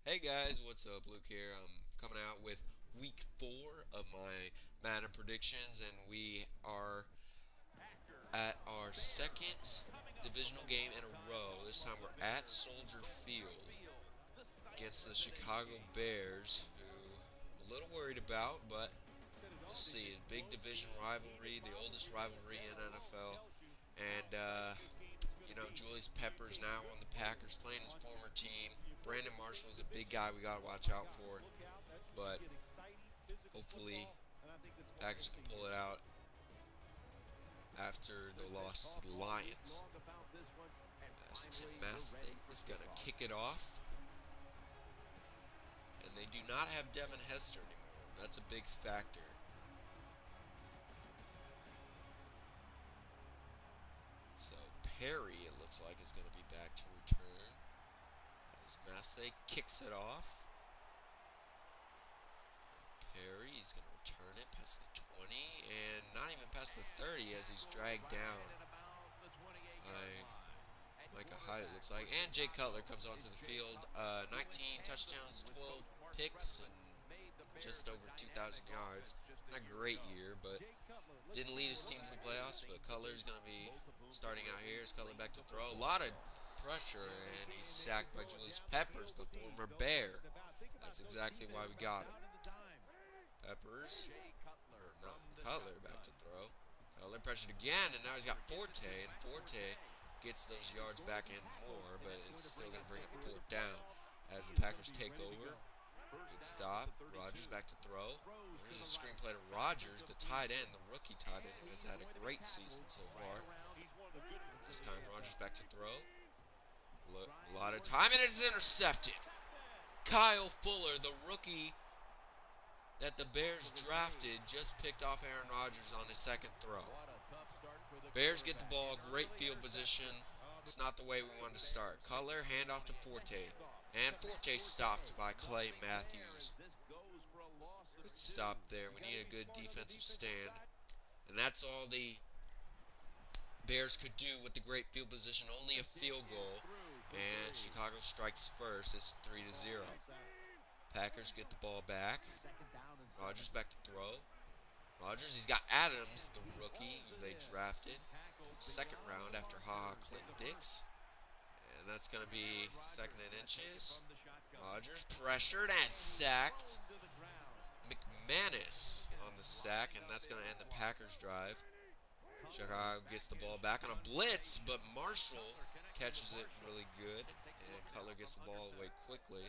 Hey guys, what's up? Luke here. I'm coming out with week 4 of my Madden predictions, and we are at our second divisional game in a row. This time we're at Soldier Field against the Chicago Bears, who I'm a little worried about, but we'll see. A big division rivalry, the oldest rivalry in NFL, and Julius Peppers now on the Packers playing his former team. Brandon Marshall is a big guy we got to watch out for, but hopefully Packers can pull it out after the loss to the Lions. As Tim Masthay is going to kick it off, and they do not have Devin Hester anymore. That's a big factor. So Perry, it looks like, is going to be back to return as Masthay kicks it off. Perry, he's going to return it past the 20 and not even past the 30 as he's dragged down by Micah Hyde, it looks like. And Jay Cutler comes onto the field. 19 touchdowns, 12 picks, and just over 2,000 yards. Not a great year, but didn't lead his team to the playoffs. But Cutler's going to be starting out here. Is Cutler back to throw? A lot of pressure, and he's sacked by Julius Peppers, the former Bear. That's exactly why we got him. Peppers, or not, Cutler back to throw. Cutler pressured again, and now he's got Forte, and Forte gets those yards back and more, but it's still going to bring up fourth down as the Packers take over. Good stop. Rodgers back to throw. There's a screenplay to Rodgers, the tight end, the rookie tight end, who has had a great season so far. This time Rodgers back to throw. A lot of time, and it's intercepted. Kyle Fuller, the rookie that the Bears drafted, just picked off Aaron Rodgers on his second throw. Bears get the ball, great field position. It's not the way we wanted to start. Cutler, handoff to Forte. And Forte stopped by Clay Matthews. Good stop there. We need a good defensive stand. And that's all the Bears could do with the great field position. Only a field goal. And Chicago strikes first. It's 3-0. Packers get the ball back. Rodgers back to throw. Rodgers, he's got Adams, the rookie who they drafted in the second round after Clinton Dix. And that's going to be second and inches. Rodgers pressured and sacked. McManus on the sack, and that's going to end the Packers drive. Chicago gets the ball back on a blitz, but Marshall catches it really good, and Cutler gets the ball away quickly.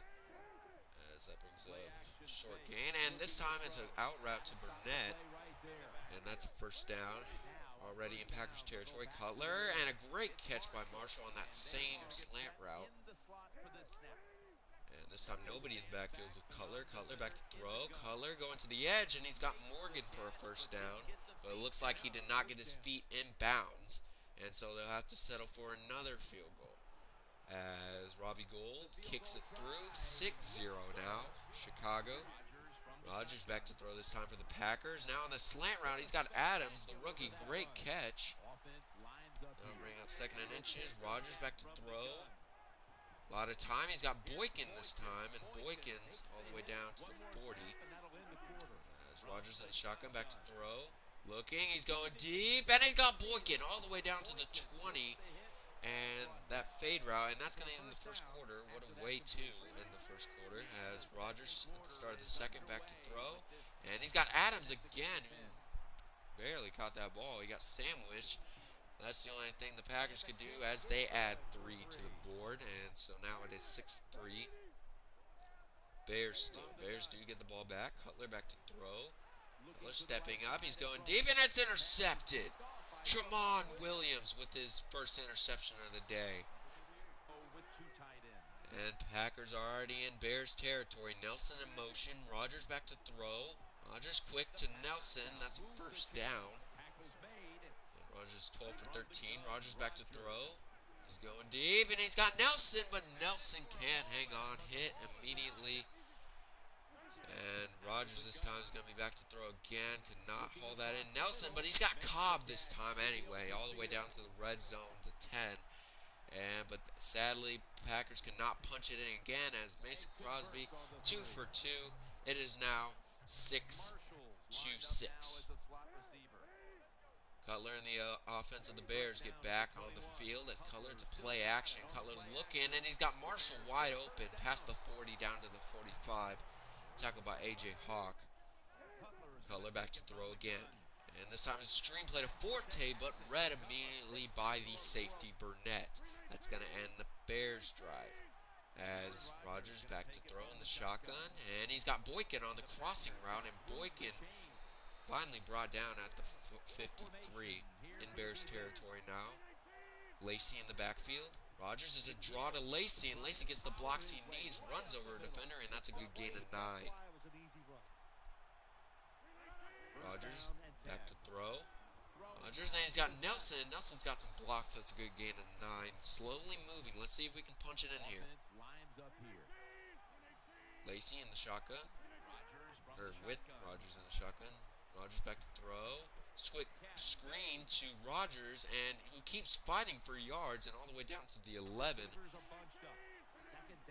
As that brings up a short gain, and this time it's an out route to Burnett, and that's a first down. Already in Packers territory, Cutler, and a great catch by Marshall on that same slant route. And this time nobody in the backfield with Cutler. Cutler back to throw. Cutler going to the edge, and he's got Morgan for a first down. But it looks like he did not get his feet in bounds, and so they'll have to settle for another field goal. As Robbie Gould kicks it through, 6-0 now, Chicago. Rodgers back to throw this time for the Packers. Now on the slant route, he's got Adams, the rookie, great catch. That'll bring up second and inches. Rodgers back to throw. A lot of time. He's got Boykin this time, and Boykin's all the way down to the 40. As Rodgers in the shotgun, back to throw. Looking, he's going deep, and he's got Boykin all the way down to the 20. And that fade route, and that's going to end the first quarter. What a way to end the first quarter, as Rodgers at the start of the second back to throw. And he's got Adams again, who barely caught that ball. He got sandwiched. That's the only thing the Packers could do as they add 3 to the board. And so now it is 6-3. Bears do get the ball back. Cutler back to throw. Cutler stepping up. He's going deep, and it's intercepted. Tramon Williams with his first interception of the day. And Packers are already in Bears territory. Nelson in motion. Rodgers back to throw. Rodgers quick to Nelson. That's a first down. And Rodgers 12 for 13. Rodgers back to throw. He's going deep, and he's got Nelson, but Nelson can't hang on. Hit immediately. And Rodgers this time is going to be back to throw again. Could not haul that in. Nelson, but he's got Cobb this time anyway, all the way down to the red zone, the 10. But sadly, Packers could not punch it in again as Mason Crosby 2 for 2. It is now 6-6. Cutler and the offense of the Bears get back on the field as Cutler to play action. Cutler looking, and he's got Marshall wide open past the 40 down to the 45. Tackled by A.J. Hawk. Cutler back to throw again. And this time it's a screen play to Forte, but read immediately by the safety Burnett. That's going to end the Bears drive. As Rodgers back to throw in the shotgun, and he's got Boykin on the crossing route, and Boykin finally brought down at the 53 in Bears territory now. Lacey in the backfield. Rodgers is a draw to Lacey, and Lacey gets the blocks he needs, runs over a defender, and that's a good gain of 9. Rodgers back to throw. Rodgers, and he's got Nelson. Nelson's got some blocks. That's a good gain of 9. Slowly moving. Let's see if we can punch it in here. Lacey in the shotgun. Or with Rodgers in the shotgun. Rodgers back to throw. Quick screen to Rodgers, and who keeps fighting for yards and all the way down to the 11.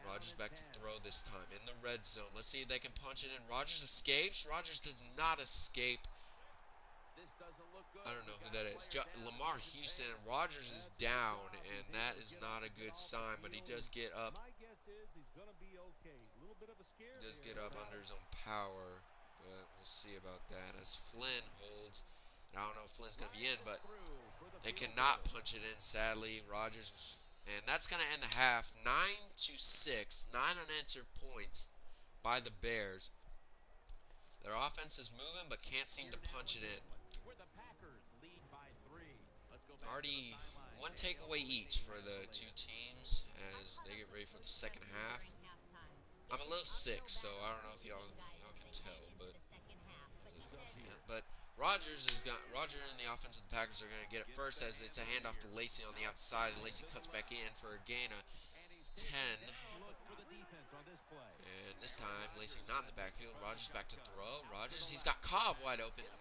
Rodgers back to throw this time in the red zone. Let's see if they can punch it in. Rodgers escapes. Rodgers does not escape. I don't know who that is. Lamar Houston, and Rodgers is down, and that is not a good sign, but he does get up. He does get up under his own power, but we'll see about that as Flynn holds. And I don't know if Flynn's going to be in, but they cannot punch it in, sadly. Rodgers, and that's going to end the half 9-6, 9 unanswered points by the Bears. Their offense is moving, but can't seem to punch it in. Already one takeaway each for the two teams as they get ready for the second half. I'm a little sick, so I don't know if y'all can tell, but Rodgers and the offense of the Packers are going to get it first as it's a handoff to Lacey on the outside, and Lacey cuts back in for a gain of 10. And this time, Lacey not in the backfield. Rodgers back to throw. Rodgers, he's got Cobb wide open and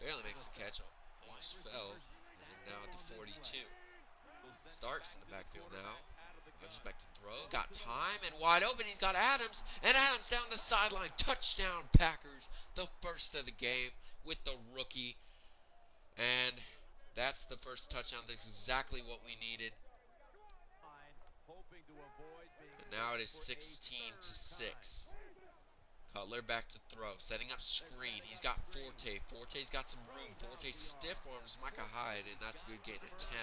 barely makes the catch. Almost fell. And now at the 42. Starks in the backfield now. Rodgers back to throw. Got time and wide open. He's got Adams. And Adams down the sideline. Touchdown Packers. The first of the game with the rookie. And that's the first touchdown. That's exactly what we needed. And now it is 16-6. Cutler back to throw. Setting up screen. He's got Forte. Forte's got some room. Forte stiff arms Micah Hyde, and that's a good gain at 10.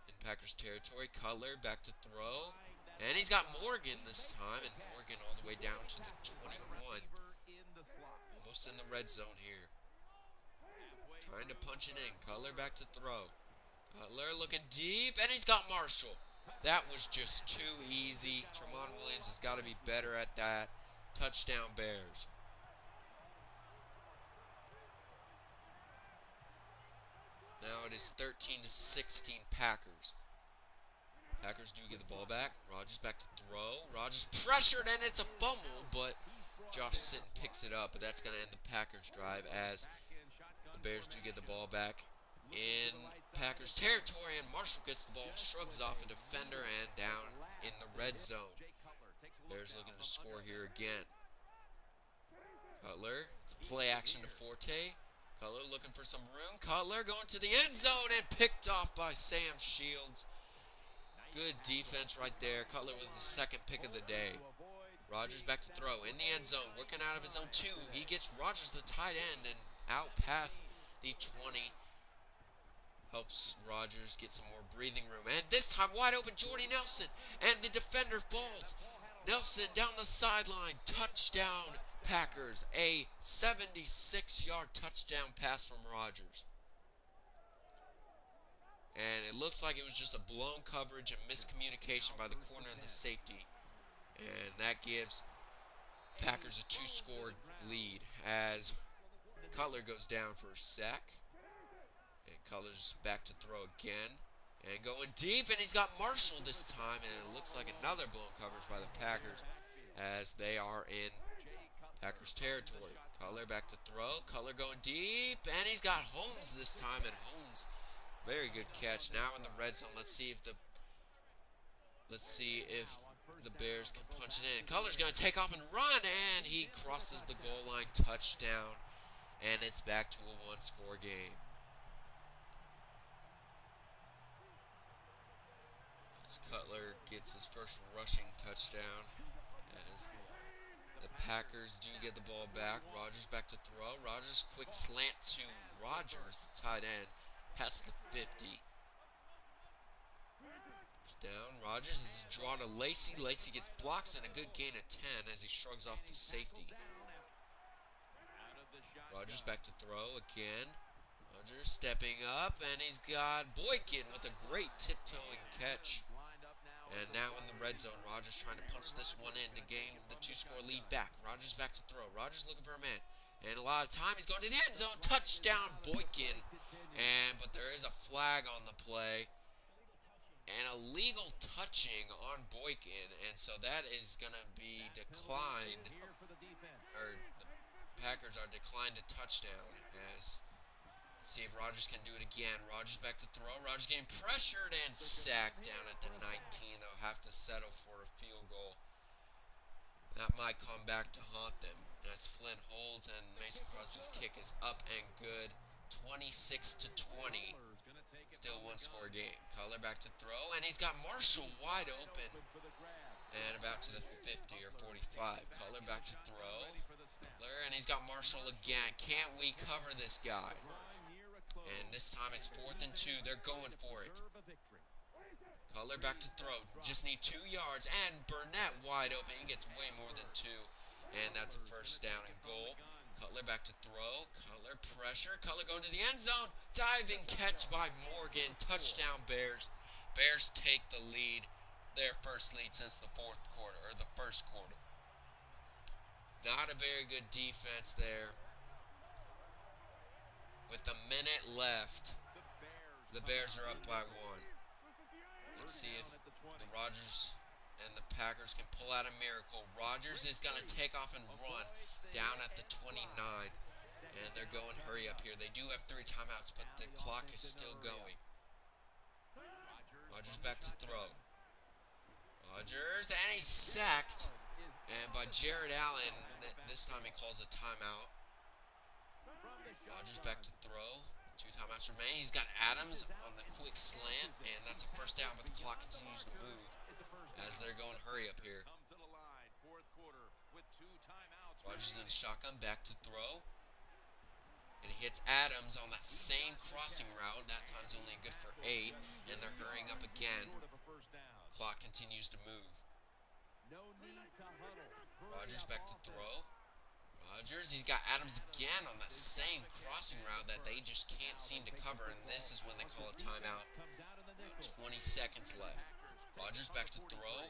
In Packers territory, Cutler back to throw. And he's got Morgan this time, and Morgan all the way down to the 21. Almost in the red zone here. Trying to punch it in. Cutler back to throw. Cutler looking deep, and he's got Marshall. That was just too easy. Tramon Williams has got to be better at that. Touchdown Bears. Now it is 13-16 Packers. Packers do get the ball back. Rodgers back to throw. Rodgers pressured, and it's a fumble, but Josh Sitton picks it up. But that's going to end the Packers drive as the Bears do get the ball back in Packers territory, and Marshall gets the ball, shrugs off a defender, and down in the red zone. Bears looking to score here again. Cutler, it's a play action to Forte. Cutler looking for some room. Cutler going to the end zone and picked off by Sam Shields. Good defense right there. Cutler with the second pick of the day. Rodgers back to throw in the end zone, working out of his own 2. He gets Rodgers the tight end and out past the 20. Helps Rodgers get some more breathing room. And this time, wide open, Jordy Nelson. And the defender falls. Nelson down the sideline. Touchdown, Packers. A 76-yard touchdown pass from Rodgers. And it looks like it was just a blown coverage and miscommunication by the corner and the safety. And that gives Packers a 2-score lead as Cutler goes down for a sack. And Cutler's back to throw again. And going deep, and he's got Marshall this time. And it looks like another blown coverage by the Packers as they are in Packers territory. Cutler back to throw. Cutler going deep, and he's got Holmes this time. And Holmes Very good catch. Now in the red zone. Let's see if the Bears can punch it in. Cutler's going to take off and run, and he crosses the goal line. Touchdown, and it's back to a one-score game. As Cutler gets his first rushing touchdown, as the Packers do get the ball back. Rodgers back to throw. Rodgers quick slant to Rodgers, the tight end, past the 50. Down. Rodgers is drawn to Lacey. Lacey gets blocks and a good gain of 10 as he shrugs off the safety. Rodgers back to throw again. Rodgers stepping up, and he's got Boykin with a great tiptoeing catch. And now in the red zone, Rodgers trying to punch this one in to gain the two-score lead back. Rodgers back to throw. Rodgers looking for a man. And a lot of time, he's going to the end zone. Touchdown, Boykin. But there is a flag on the play. And illegal touching on Boykin, and so that is going to be declined, or the Packers are declined a touchdown. Let's see if Rodgers can do it again. Rodgers back to throw. Rodgers getting pressured and sacked down at the 19. They'll have to settle for a field goal. That might come back to haunt them as Flynn holds, and Mason Crosby's kick is up and good. 26-20. Still one-score game. Cutler back to throw, and he's got Marshall wide open. And about to the 50 or 45. Cutler back to throw. Cutler, and he's got Marshall again. Can't we cover this guy? And this time it's 4th and 2. They're going for it. Cutler back to throw. Just need 2 yards. And Burnett wide open. He gets way more than 2. And that's a first down and goal. Cutler back to throw. Cutler pressure. Cutler going to the end zone. Diving catch by Morgan. Touchdown Bears. Bears take the lead. Their first lead since the fourth quarter, or the first quarter. Not a very good defense there. With a minute left, the Bears are up by 1. Let's see if the Rodgers and the Packers can pull out a miracle. Rodgers is going to take off and run down at the 29. And they're going hurry up here. They do have 3 timeouts, but the clock is still going. Rodgers back to throw. Rodgers, and he's sacked. And by Jared Allen, this time he calls a timeout. Rodgers back to throw. 2 timeouts remain. He's got Adams on the quick slant, and that's a first down, but the clock continues to move as they're going hurry up here. Rodgers in the shotgun, back to throw. And he hits Adams on that same crossing route. That time's only good for 8, and they're hurrying up again. Clock continues to move. Rodgers back to throw. Rodgers, he's got Adams again on that same crossing route that they just can't seem to cover, and this is when they call a timeout. About 20 seconds left. Rodgers back to throw.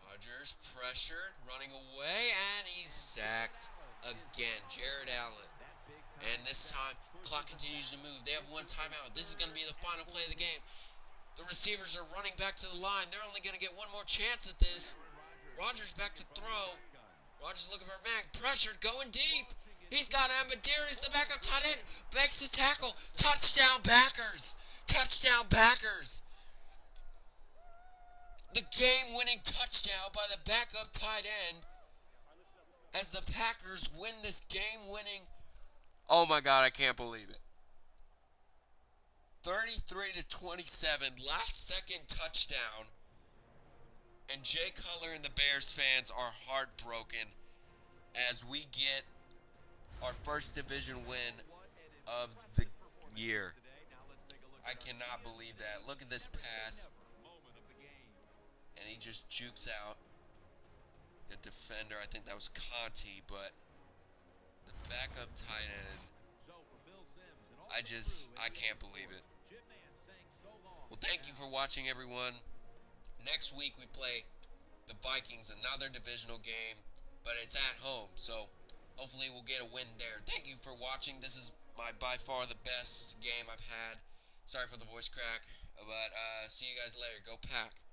Rodgers pressured, running away, and he's sacked again. Jared Allen. And this time, clock continues to move. They have 1 timeout. This is going to be the final play of the game. The receivers are running back to the line. They're only going to get 1 more chance at this. Rodgers back to throw. Rodgers looking for a man. Pressured, going deep. He's got Amadarius, the backup tight end. Makes the tackle. Touchdown, Packers. Touchdown, Packers. The game-winning touchdown by the backup tight end as the Packers win this game-winning. Oh my God, I can't believe it. 33-27, last second touchdown. And Jay Cutler and the Bears fans are heartbroken as we get our first division win of the year. I cannot believe that. Look at this pass. And he just jukes out the defender. I think that was Conti, but the backup tight end. I can't believe it. Well, thank you for watching, everyone. Next week we play the Vikings, another divisional game, but it's at home, so hopefully we'll get a win there. Thank you for watching. This is by far the best game I've had. Sorry for the voice crack, but see you guys later. Go Pack.